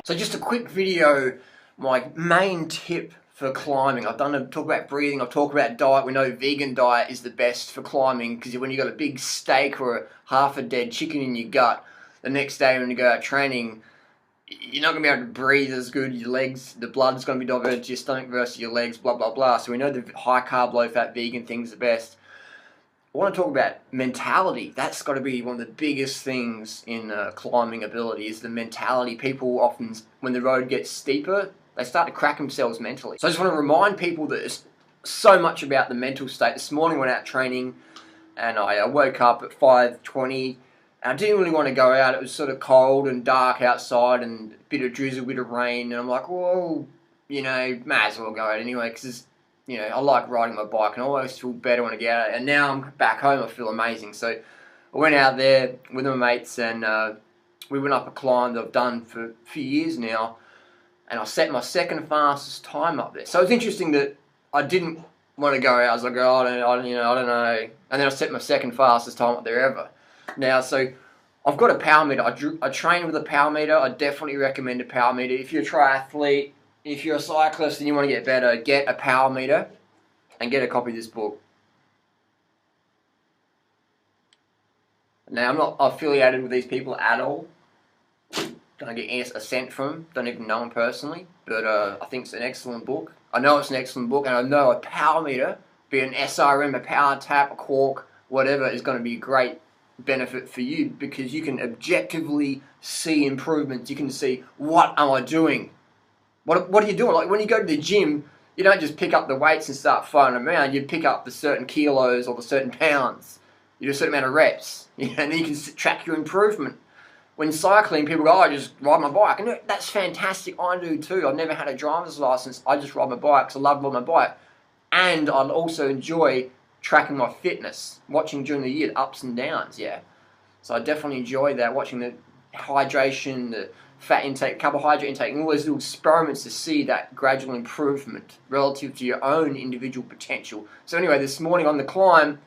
So just a quick video, my main tip for climbing. I've talk about breathing, I've talked about diet. We know vegan diet is the best for climbing because when you've got a big steak or half a dead chicken in your gut, the next day when you go out training, you're not going to be able to breathe as good. Your legs, the blood's going to be diverted to your stomach versus your legs, blah, blah, blah. So we know the high carb, low fat vegan thing's the best. I want to talk about mentality. That's got to be one of the biggest things in climbing ability is the mentality. People often, when the road gets steeper, they start to crack themselves mentally. So I just want to remind people that it's so much about the mental state. This morning I went out training and I woke up at 5:20 and I didn't really want to go out. It was sort of cold and dark outside and a bit of drizzle, a bit of rain. And I'm like, well, may as well go out anyway because I like riding my bike and I always feel better when I get out. And now I'm back home, I feel amazing. So I went out there with my mates and we went up a climb that I've done for a few years now. And I set my second fastest time up there. So it's interesting that I didn't want to go out. I was like, oh, I don't know. And then I set my second fastest time up there ever. Now, so I've got a power meter. I train with a power meter. I definitely recommend a power meter. If you're a triathlete, if you're a cyclist and you want to get better, get a power meter and get a copy of this book. Now, I'm not affiliated with these people at all. Don't get a cent from them. Don't even know them personally. But I think it's an excellent book. I know it's an excellent book, and I know a power meter, be it an SRM, a power tap, a cork, whatever, is going to be a great benefit for you because you can objectively see improvements. You can see, what am I doing? What are you doing? Like when you go to the gym, you don't just pick up the weights and start throwing them around. You pick up the certain kilos or the certain pounds. You do a certain amount of reps, and then you can track your improvement. When cycling, people go, oh, I just ride my bike. And that's fantastic. I do too. I've never had a driver's license. I just ride my bike because I love riding my bike. And I also enjoy tracking my fitness, watching during the year the ups and downs, yeah. So I definitely enjoy that, watching the hydration, the fat intake, carbohydrate intake, and all those little experiments to see that gradual improvement relative to your own individual potential. So anyway, this morning on the climb,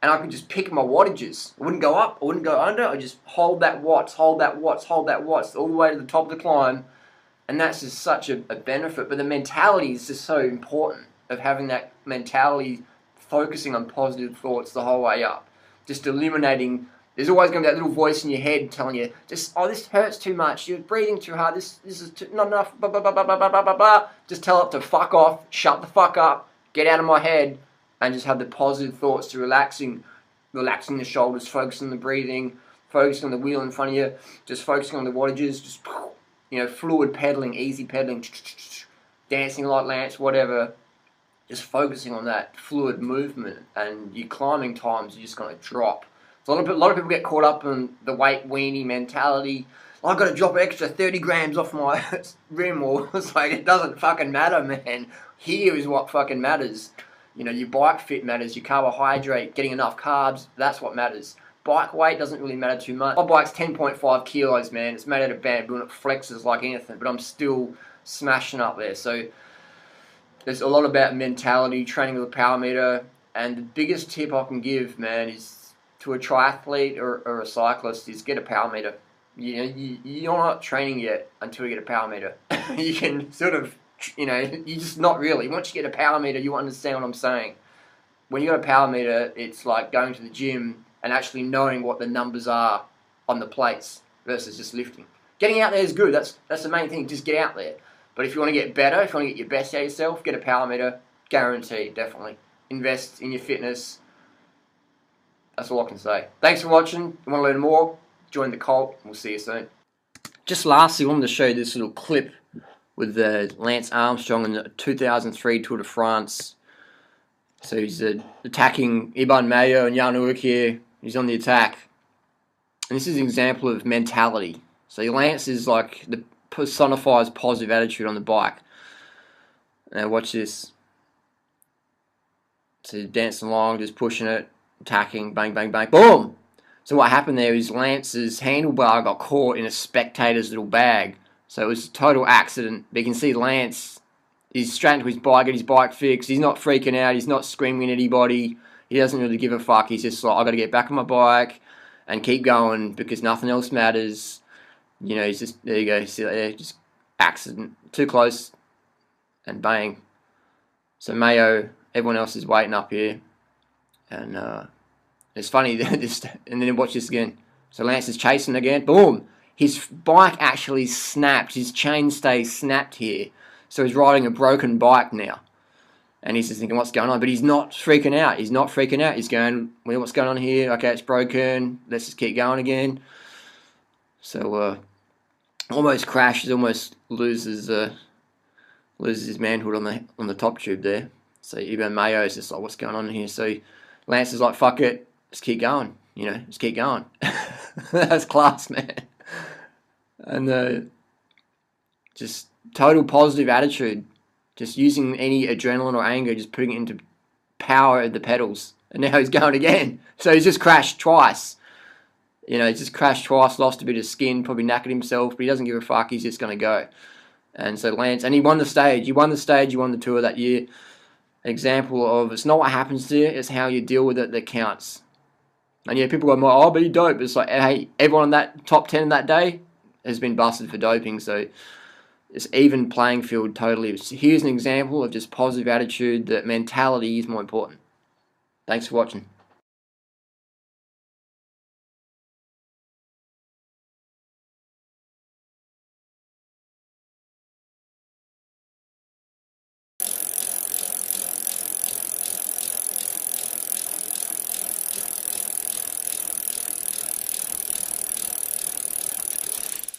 and I could just pick my wattages. I wouldn't go up, I wouldn't go under, I just hold that watts, hold that watts, hold that watts, all the way to the top of the climb. And that's just such a benefit. But the mentality is just so important, of having that mentality, focusing on positive thoughts the whole way up. Just eliminating, there's always going to be that little voice in your head telling you, just, oh, this hurts too much, you're breathing too hard, this is not enough, blah, blah, blah, blah, blah, blah, blah, blah. Just tell it to fuck off, shut the fuck up, get out of my head, and just have the positive thoughts to relaxing the shoulders, focusing on the breathing, focusing on the wheel in front of you, just focusing on the wattages, just, fluid pedaling, easy pedaling, dancing like Lance, whatever. Just focusing on that fluid movement, and your climbing times are just going to drop. So a lot of people get caught up in the weight weenie mentality. I've got to drop an extra 30 grams off my rim, or it's like, it doesn't fucking matter, man. Here is what fucking matters. Your bike fit matters, your carbohydrate, getting enough carbs, that's what matters. Bike weight doesn't really matter too much. My bike's 10.5 kilos, man. It's made out of bamboo and it flexes like anything, but I'm still smashing up there. So there's a lot about mentality, training with a power meter, and the biggest tip I can give, man, is to a triathlete or a cyclist, is get a power meter. You're not training yet until you get a power meter. You can sort of, you just not really. Once you get a power meter, you understand what I'm saying. When you got a power meter, it's like going to the gym and actually knowing what the numbers are on the plates versus just lifting. Getting out there is good. That's the main thing. Just get out there. But if you want to get better, if you want to get your best out of yourself, get a power meter. Guaranteed, definitely. Invest in your fitness. That's all I can say. Thanks for watching. If you want to learn more, join the cult. We'll see you soon. Just lastly, I wanted to show you this little clip with Lance Armstrong in the 2003 Tour de France. So he's attacking Iban Mayo and Jan Ullrich here. He's on the attack. And this is an example of mentality. So Lance is like, personifies positive attitude on the bike. Now watch this. So he's dancing along, just pushing it, attacking, bang, bang, bang, boom! So what happened there is Lance's handlebar got caught in a spectator's little bag. So it was a total accident. But you can see Lance, he's straight into his bike, get his bike fixed. He's not freaking out. He's not screaming at anybody. He doesn't really give a fuck. He's just like, I've got to get back on my bike and keep going because nothing else matters. He's just, there you go. See that there? Just accident, too close, and bang. So Mayo, everyone else is waiting up here, and it's funny. And then watch this again. So Lance is chasing again. Boom! His bike actually snapped. His chainstay snapped here. So he's riding a broken bike now. And he's just thinking, what's going on? But he's not freaking out. He's not freaking out. He's going, well, what's going on here? Okay, it's broken. Let's just keep going again. So almost crashes. Almost loses his manhood on the top tube there. So even Mayo is just like, what's going on here? So Lance is like, fuck it. Just keep going. Just keep going. That's class, man. And just total positive attitude. Just using any adrenaline or anger, just putting it into power at the pedals. And now he's going again. So he's just crashed twice. He's just crashed twice, lost a bit of skin, probably knackered himself, but he doesn't give a fuck. He's just going to go. And so Lance, and he won the stage. He won the tour that year. Example of, it's not what happens to you, it's how you deal with it that counts. And people go, oh, but you dope. It's like, hey, everyone in that top 10 that day has been busted for doping, so it's even playing field totally. Here's an example of just positive attitude, that mentality is more important. Thanks for watching.